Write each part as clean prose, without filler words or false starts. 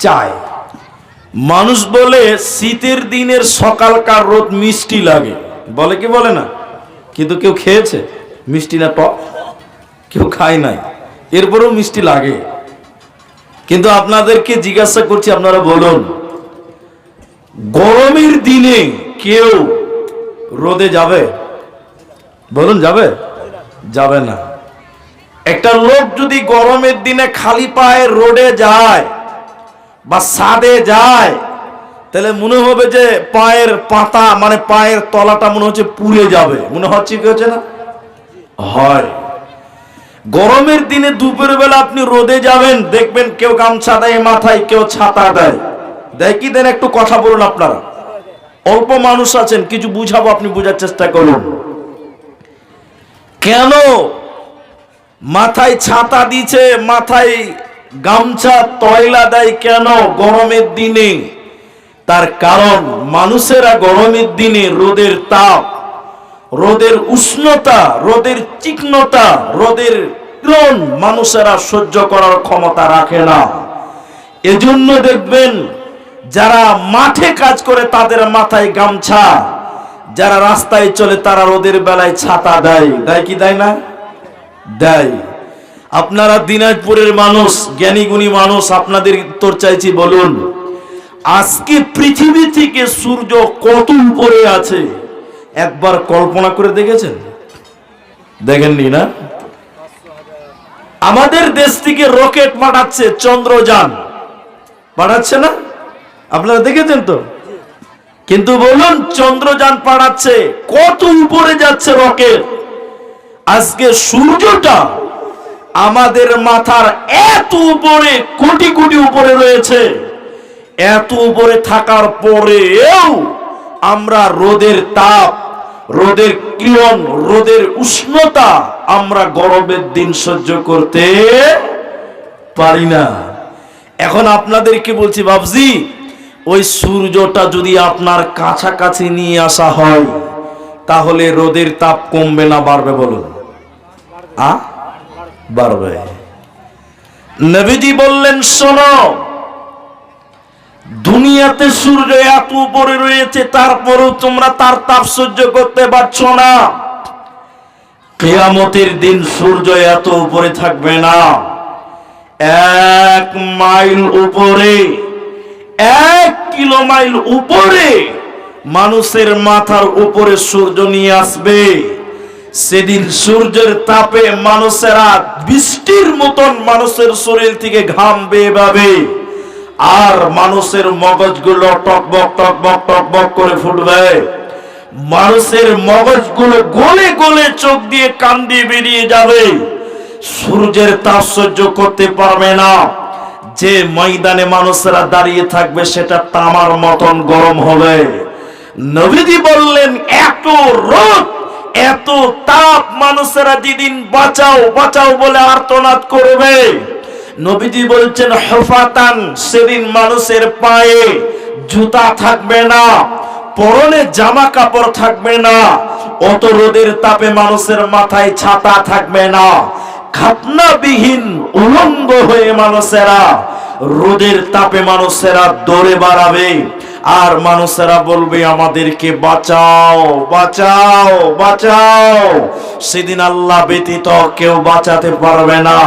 চায়। মানুষ বলে শীতের দিনের সকালকার রোদ মিষ্টি লাগে, বলে কি বলে না? কিন্তু কেউ খেয়েছে মিষ্টি না টক? কেউ খায় নাই, এরপরেও মিষ্টি লাগে। কিন্তু আপনাদেরকে জিজ্ঞাসা করছি, আপনারা বলুন, গরমের দিনে কেউ রোদে যাবে? বলুন, যাবে? যাবে না। একটা লোক যদি গরমের দিনে খালি পায়ে রোডে যায় বা ছাদে যায়, তাহলে মনে হবে যে পায়ের পাতা মানে পায়ের তলাটা মনে হচ্ছে পুড়ে যাবে, মনে হচ্ছে কি হচ্ছে না? হয়। গরমের দিনে দুপুরের বেলা আপনি রোদে যাবেন, দেখবেন কেউ গামছা দেয় মাথায়, কেউ ছাতা দেয়। দেয় কি দেন? একটু কথা বলুন আপনারা, অল্প মানুষ আছেন, কিছু বুঝাবো, আপনি বোঝার চেষ্টা করুন। কেন মাথায় ছাতা দিছে, মাথায় গামছা তয়লা দেয় কেন গরমের দিনে? তার কারণ মানুষেরা গরমের দিনে রোদের তাপ, রোদের উষ্ণতা, রোদের তীক্ষ্ণতা, রোদের কিরণ মানুষেরা সহ্য করার ক্ষমতা রাখে না। এজন্য দেখবেন যারা মাঠে কাজ করে তাদের মাথায় গামছা, যারা রাস্তায় চলে তারা রোদের বেলায় ছাতা দেয়। দেয় কি দেয় না? দেয়। আপনারা দিনাজপুরের মানুষ, জ্ঞানী গুণী মানুষ, আপনাদের উত্তর চাইছি, বলুন আজকে পৃথিবী থেকে সূর্য কত উপরে আছে একবার কল্পনা করে দেখেছেন? দেখেননি না? আমাদের দেশ থেকে রকেট পাঠাচ্ছে, চন্দ্রযান পাঠাচ্ছে না? আপনারা দেখেছেন তো? কিন্তু বলুন, চন্দ্রযান পাঠাচ্ছে, কত উপরে যাচ্ছে রকেট। আজকে সূর্যটা আমাদের মাথার এত উপরে, কোটি কোটি উপরে রয়েছে। এত উপরে থাকার পরেও আমরা রোদের তাপ, রোদের কিরণ, রোদের উষ্ণতা আমরা গরমের দিন সহ্য করতে পারি না। এখন আপনাদেরকে বলছি বাবজি, ওই সূর্যটা যদি আপনার কাছাকাছি নিয়ে আসা হয়, তাহলে রোদের তাপ কমবে না বাড়বে? বলুন। বাড়বে। নবীজি বললেন, শোনো, দুনিয়াতে সূর্য এত উপরে রয়েছে, তারপরেও তোমরা তার তাপ সহ্য করতে পারছো না। কিয়ামতের দিন সূর্য এত উপরে থাকবে না। 1 মাইল উপরে, 1 কিলোমাইল উপরে মানুষের মাথার উপরে সূর্য নিয়ে আসবে। সেদিন সূর্যের তাপে মানুষেরা বৃষ্টির মতন মানুষের শরীর থেকে ঘাম বেয়ে যাবে, আর মানুষের মগজগুলো টকবক টকবক টকবক করে ফুটবে। মানুষের মগজগুলো গলে গলে চোখ দিয়ে কান দিয়ে বেরিয়ে যাবে। সূর্যের তাপ সহ্য করতে পারবে না। যে ময়দানে মানুষেরা দাঁড়িয়ে থাকবে সেটা তামার মতন গরম হবে। নবীজি বললেন, এত রোদ, এত তাপ, মানুষেরা যেদিন বাঁচাও বাঁচাও বলে আর্তনাদ করবে, নবীজি বলছেন হুফাতান, সেদিন মানুষের পায়ে জুতা থাকবে না, পরনে জামা কাপড় থাকবে না, অত রোদের তাপে মানুষের মাথায় ছাতা থাকবে না, খাতনাবিহীন উলঙ্গ হয়ে মানুষেরা রোদের তাপে মানুষেরা দৌড়ে বেড়াবে, আর মানুষেরা বলবে আমাদেরকে বাঁচাও বাঁচাও বাঁচাও। সেদিন আল্লাহ ব্যতীত কেউ বাঁচাতে পারবে না।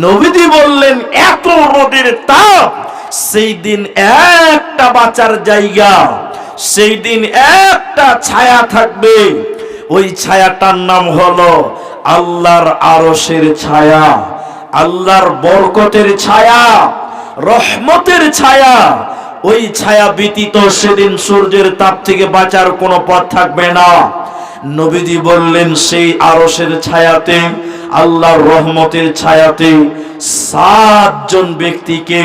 নবীজি বললেন, এত রোদের তাপ, সেই দিন একটা বাঁচার জায়গা, সেই দিন একটা ছায়া থাকবে। ওই ছায়াটার নাম হলো আল্লাহর আরশের ছায়া, আল্লাহর বরকতের ছায়া, রহমতের ছায়া। ওই ছায়া ব্যতীত সেদিন সূর্যের তাপ থেকে বাঁচার কোনো পথ থাকবে না। নবীজি বললেন, সেই আরশের ছায়াতে, আল্লাহর রহমতের ছায়াতে 7 জন ব্যক্তিকে,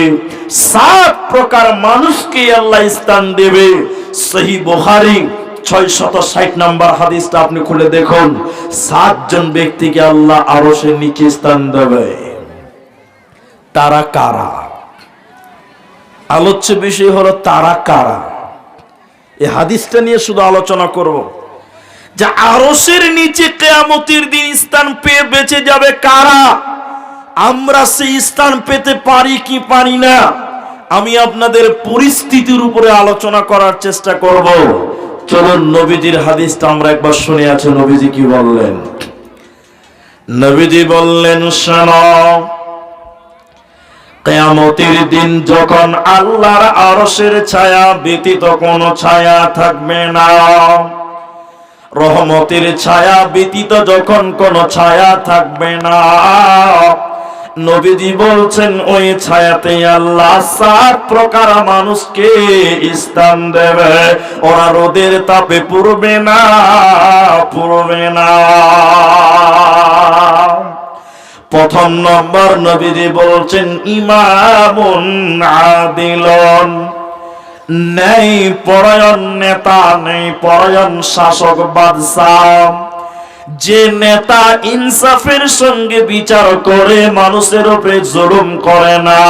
7 প্রকার মানুষকে আল্লাহ স্থান দেবে। সহিহ বুখারী 660 নম্বর হাদিসটা আপনি খুলে দেখুন। 7 জন ব্যক্তিকে আল্লাহ আরশের নিচে স্থান দেবে। তারা কারা? আলোচ্য বিষয় হলো তারা কারা। এই হাদিসটা নিয়ে শুধু আলোচনা করব যে আরশের নিচে কিয়ামতের দিন স্থান পেয়ে বেঁচে যাবে কারা। আমরা সেই স্থান পেতে পারি কি পারি না, আমি আপনাদের পরিস্থিতির উপরে আলোচনা করার চেষ্টা করব। চলুন নবীজির হাদিসটা আমরা একবার শুনে আছি। নবীজি কি বললেন? নবীজি বললেন, শোনো, কিয়ামতের দিন যখন আল্লাহর আরশের ছায়া ব্যতীত কোনো ছায়া থাকবে না, রহমতের ছায়া ব্যতীত যখন কোনো ছায়া থাকবে না, নবীজি বলছেন ওই ছায়াতে আল্লাহ 7 প্রকার মানুষকে স্থান দেবে। ওরা রোদের তাপে পুড়বে না, পুড়বে না। প্রথম নম্বর নবীজি বলছেন ইমামুন আদিলন, নেই পরায়ণ নেতা, নেই পরায়ণ শাসক বাদশাহ, যে নেতা ইনসাফের সঙ্গে বিচার করে, মানুষের উপরে জুলুম করে না,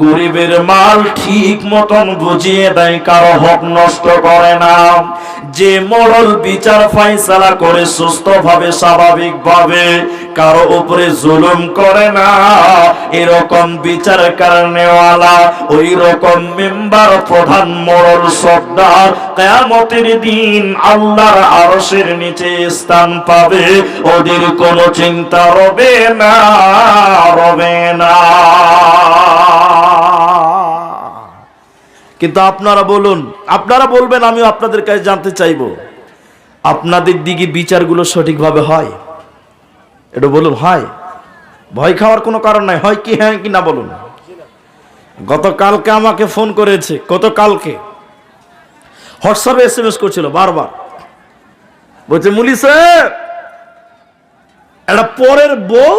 গরিবের মাল ঠিক মতন বুঝিয়ে দেয়, কারো হক নষ্ট করে না, যে মোড়ল বিচার ফাইসালা করে সুস্থভাবে স্বাভাবিকভাবে, কারো উপরে জুলুম করে না, এরকম বিচার কারণেওয়ালা, ওই রকম মেম্বার, প্রধান, মোড়ল, সর্দার কিয়ামতের দিন আল্লাহর আরশের নিচে স্থান পাবে। ওদের কোনো চিন্তা রবে না, রবে না। কিন্তু আপনারা বলুন, আপনারা বলবেন, আমিও আপনাদের কাছে জানতে চাইব, আপনাদের দিকে বিচারগুলো সঠিকভাবে হয়? এটা বলুন, হয়? ভয় খাওয়ার কোনো কারণ নাই, হয় কি হ্যাঁ কি না বলুন। গতকালকে আমাকে ফোন করেছে, গতকালকে হোয়াটসঅ্যাপে SMS করছিল বারবার, বলছে মুলি স্যার, একটা পরের বউ